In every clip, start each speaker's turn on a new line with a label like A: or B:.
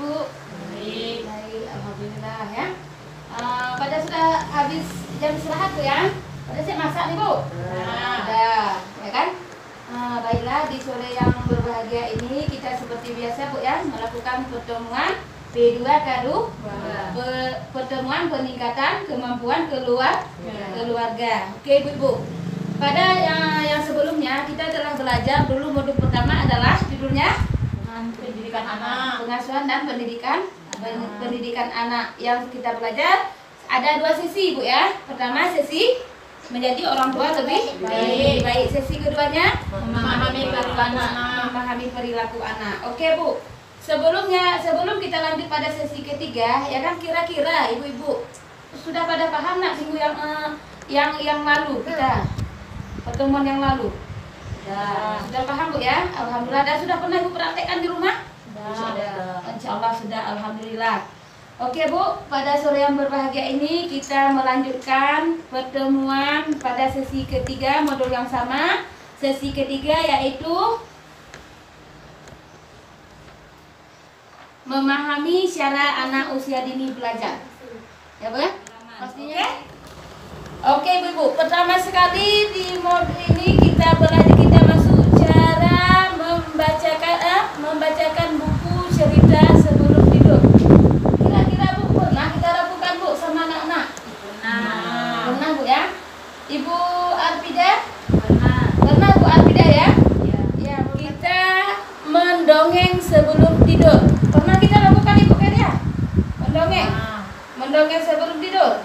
A: Bu?
B: Baik.
A: Baik, alhamdulillah ya. Pada sudah habis jam istirahat tuh ya? Pada siap masak nih Bu? Sudah, ya kan? Baiklah, di sore yang berbahagia ini kita seperti biasa Bu ya, melakukan pertemuan P2 Kadu, pertemuan peningkatan kemampuan keluarga. Oke Bu. Pada yang sebelumnya kita telah belajar dulu modul pertama adalah judulnya
B: Pendidikan anak.
A: pengasuhan dan pendidikan anak. Yang kita belajar ada 2 sesi Bu ya. Pertama sesi menjadi orang tua lebih baik. Sesi keduanya
B: Memahami
A: perilaku anak. Oke Bu. Sebelum kita lanjut pada sesi ketiga, ya kan kira-kira ibu-ibu sudah pada paham nak minggu yang lalu kita pertemuan yang lalu? Sudah paham Bu ya? Alhamdulillah. Dan sudah pernah Ibu praktekkan di rumah?
B: Sudah.
A: Insya Allah sudah, alhamdulillah. Oke Bu, pada sore yang berbahagia ini kita melanjutkan pertemuan pada sesi ketiga modul yang sama. Sesi ketiga yaitu memahami cara anak usia dini belajar. Ya Bu ya? Pastinya. Oke Bu, pertama sekali di modul ini kita masuk cara membacakan buku cerita sebelum tidur. Kira-kira Bu pernah kita lakukan Bu sama anak-anak? Pernah Bu ya? Ibu Arpida? Pernah Bu Arpida ya? Ya, kita mendongeng sebelum tidur. Pernah kita lakukan Ibu Keria? Mendongeng sebelum tidur.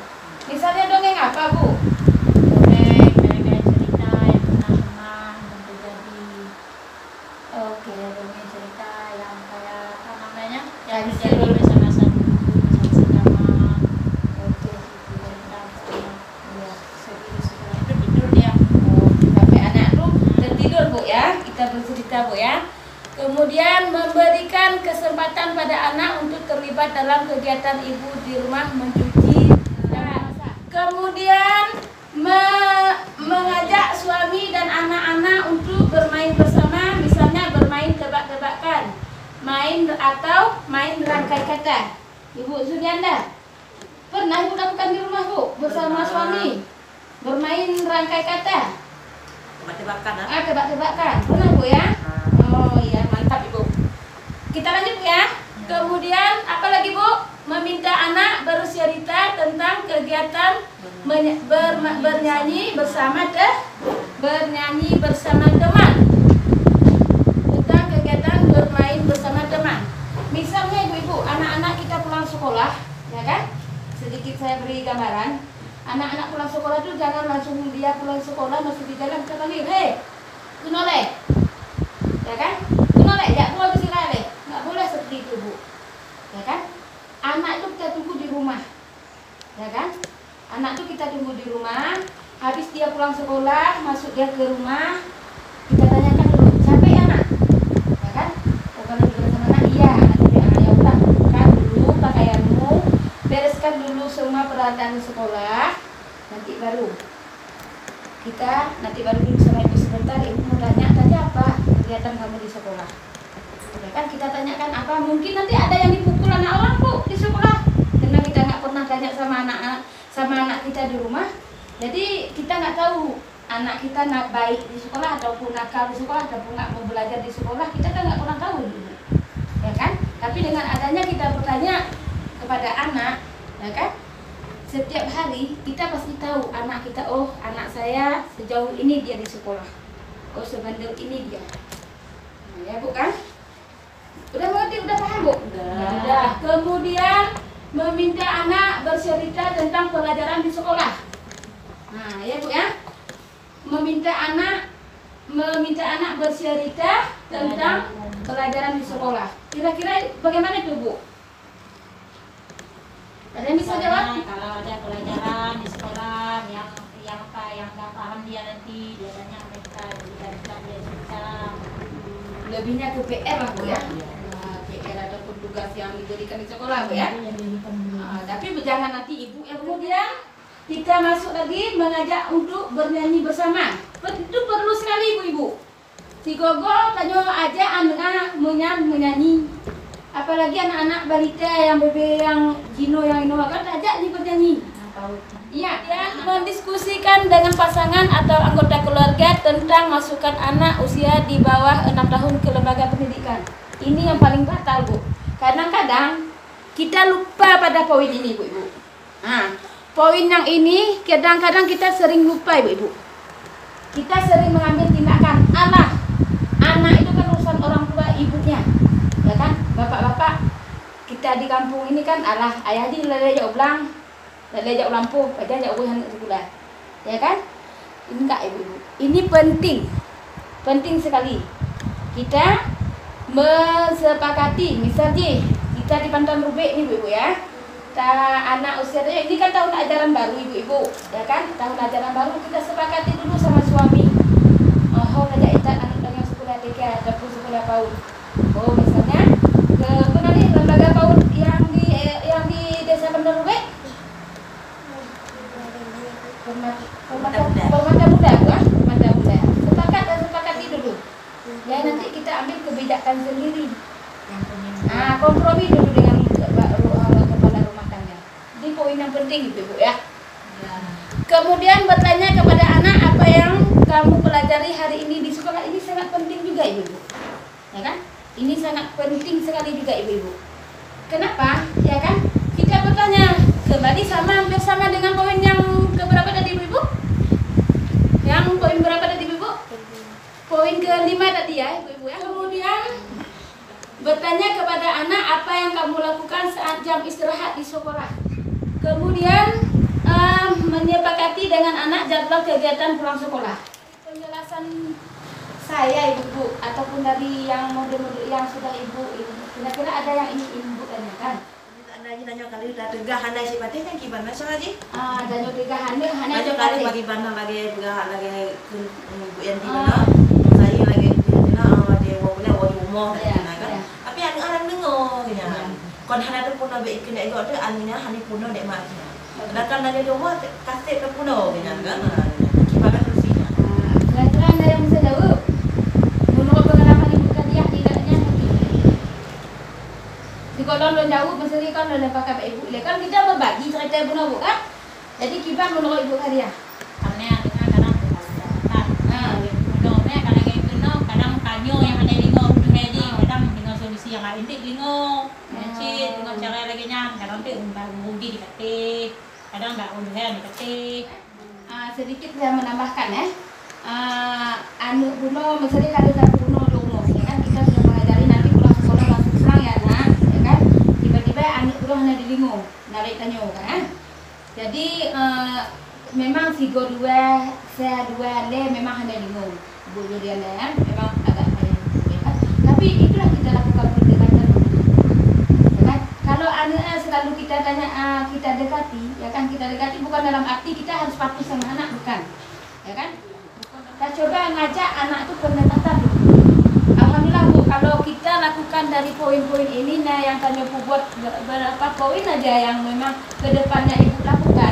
A: Misalnya dongeng apa Bu?
B: Dongeng cerita yang pernah dan terjadi.
A: Oke.
B: Dongeng cerita yang kayak apa namanya?
A: Yang
B: Yang terjadi masa-masa dulu, masa-masa zaman.
A: Oke.
B: Cerita sama
A: Ya.
B: setelah itu tidur dia.
A: Sampai anak tuh tertidur Bu ya. Kita bercerita Bu ya. Kemudian memberikan kesempatan pada anak untuk terlibat dalam kegiatan ibu di rumah mencuci. Kemudian mengajak suami dan anak-anak untuk bermain bersama, misalnya bermain tebak-tebakan, main rangkai kata. Ibu Sudianda, pernah Ibu lakukan di rumah Bu bersama suami bermain rangkai kata?
C: Tebak-tebakan.
A: Tebak-tebakan. Pernah Bu ya? Oh iya, mantap Ibu. Kita lanjut ya. Kemudian apa lagi Bu? Meminta anak bercerita tentang kegiatan bernyanyi bersama teman. Tentang kegiatan bermain bersama teman. Misalnya ibu-ibu, anak-anak kita pulang sekolah, ya kan? Sedikit saya beri gambaran. Anak-anak pulang sekolah itu jangan langsung dia pulang sekolah masih di jalan kita panggil, hei, kunole, ya kan? Kunole, ya keluar ke sini, nggak boleh seperti itu Bu, ya kan? Anak itu kita tunggu di rumah, ya kan? Anak itu kita tunggu di rumah. Habis dia pulang sekolah, masuk dia ke rumah, kita tanyakan dulu, capek ya nak? Ya kan? Oh kalau di sama anak, iya. Ya udah, bukan dulu pakaianmu, bereskan dulu semua peralatan di sekolah, nanti baru duduk sama ibu sebentar. Ibu mau tanya tadi apa kegiatan kamu di sekolah? Ya kan kita tanyakan apa? Mungkin nanti ada yang dipukul anak orang Bu di sekolah, karena kita nggak pernah tanya sama anak kita di rumah. Jadi kita nggak tahu anak kita baik di sekolah ataupun nakal di sekolah ataupun nggak mau belajar di sekolah, kita kan nggak pernah tahu dulu, ya kan? Tapi dengan adanya kita bertanya kepada anak, ya kan? Setiap hari kita pasti tahu anak kita, oh anak saya sejauh ini dia di sekolah, oh sebandel ini dia, nah, ya Bu kan? Udah mengerti, udah paham Bu? Udah. Kemudian meminta anak bercerita tentang pelajaran di sekolah. Nah, ya Bu ya. Meminta anak bercerita tentang pelajaran di sekolah. Kira-kira bagaimana itu Bu? Ada yang bisa jawab?
B: Kalau ada pelajaran di sekolah yang nggak paham dia nanti dia tanya mereka, dia cerita.
A: Lebihnya ke PR lah Bu ya. PR ataupun tugas yang diberikan di sekolah Bu ya. Tapi jangan nanti ibu yang kemudian kita masuk lagi mengajak untuk bernyanyi bersama. Itu perlu sekali ibu-ibu. Si Gogo tanya aja anak menyanyi. Apalagi anak-anak balita yang bebe yang Gino yang Inoa kan ajak nih bernyanyi. Iya, dia mendiskusikan dengan pasangan atau anggota keluarga tentang masukkan anak usia di bawah 6 tahun ke lembaga pendidikan. Ini yang paling fatal, Bu. Kadang-kadang kita lupa pada poin ini, Bu Ibu. Nah, poin yang ini kadang-kadang kita sering lupa, Ibu Ibu. Kita sering mengambil tindakan, anak itu kan urusan orang tua ibunya. Ya kan, bapak-bapak kita di kampung ini kan ayah di lele oblang, lele lampu, aja urusan sekolah, ya kan? Ini enggak ibu-ibu, ini penting sekali kita mesepakati. Misalnya kita di Pantan Rubek nih ibu-ibu ya, anak usianya ini kan tahun ajaran baru ibu-ibu, ya kan? Tahun ajaran baru kita sepakati dulu sama suami. Oh, ngajak kita anak-anak sekolah TK ataupun sekolah PAUD. Oh, misalnya ke mana nih lembaga PAUD yang di Desa Pantan Rubek? Permata Muda, bukan? Permata Muda. Sepakati dulu. Ya nanti kita ambil kebijakan sendiri. Kompromi dulu dengan kepala rumah tangga. Ini poin yang penting ibu ya. Kemudian bertanya kepada anak apa yang kamu pelajari hari ini di sekolah, ini sangat penting juga ibu. Ya kan? Ini sangat penting sekali juga ibu-ibu. Kenapa? Ya kan? Kita bertanya kembali hampir sama dengan poin yang keberapa tadi ibu-ibu? Yang poin berapa tadi ibu-ibu? Poin ke-5 tadi ya ibu-ibu ya. Kemudian bertanya kepada anak apa yang kamu lakukan saat jam istirahat di sekolah. Kemudian menyepakati dengan anak jadwal kegiatan pulang sekolah. Penjelasan saya ibu-ibu ataupun dari yang model-model yang sudah ibu kira-kira ada yang ingin ibu tanyakan?
C: Nanya kali udah tegah hana si pati kan gimana sih lagi?
A: Danyo tegah hana
C: Nanya kali bagi bana lagi tegah lagi ibu yang di mana? Saya lagi di mana? Dia mau punya mau rumah kan? Tapi anak dengar kan? Kon hana tu pun nabi kena ikut tu anina hani puno dek mak. Sedangkan nanya di rumah kasih tu puno kan? Gimana solusinya?
A: Kira-kira ada yang bisa jawab? Menurut pengalaman ibu Kadiah tidaknya di kolon lo jauh, mesti kan lo pakai ibu. Kan kita berbagi cerita ibu Nabu kan? Jadi kita menurut ibu Kadiah.
B: Karena kadang kadang kanyo yang ada lingo udah jadi kadang dengan solusi yang lain dik lingo mencit dengan cara lagi nya kadang tuh undi diketik kadang nggak udah diketik.
A: Sedikit saya menambahkan ya. Anu Buno, misalnya kalau satu Buno dulu, ya kan kita sudah mengajari nanti pulang sekolah langsung pulang ya nak, ya kan? Tiba-tiba anu Buno hanya di lingo, narik tanyo kan? Jadi memang figo dua, saya dua le memang hanya lingo, Bu Julian ya, memang agak banyak ya. Tapi itulah kita lakukan pendekatan, ya kan? Kalau anu selalu kita tanya, kita dekati, ya kan? Kita dekati bukan dalam arti kita harus patuh sama anak, bukan, ya kan? Kita coba ngajak anak itu pendekatan dulu. Alhamdulillah Bu, kalau kita lakukan dari poin-poin ini, nah yang tanya Bu buat berapa poin aja yang memang kedepannya ibu lakukan.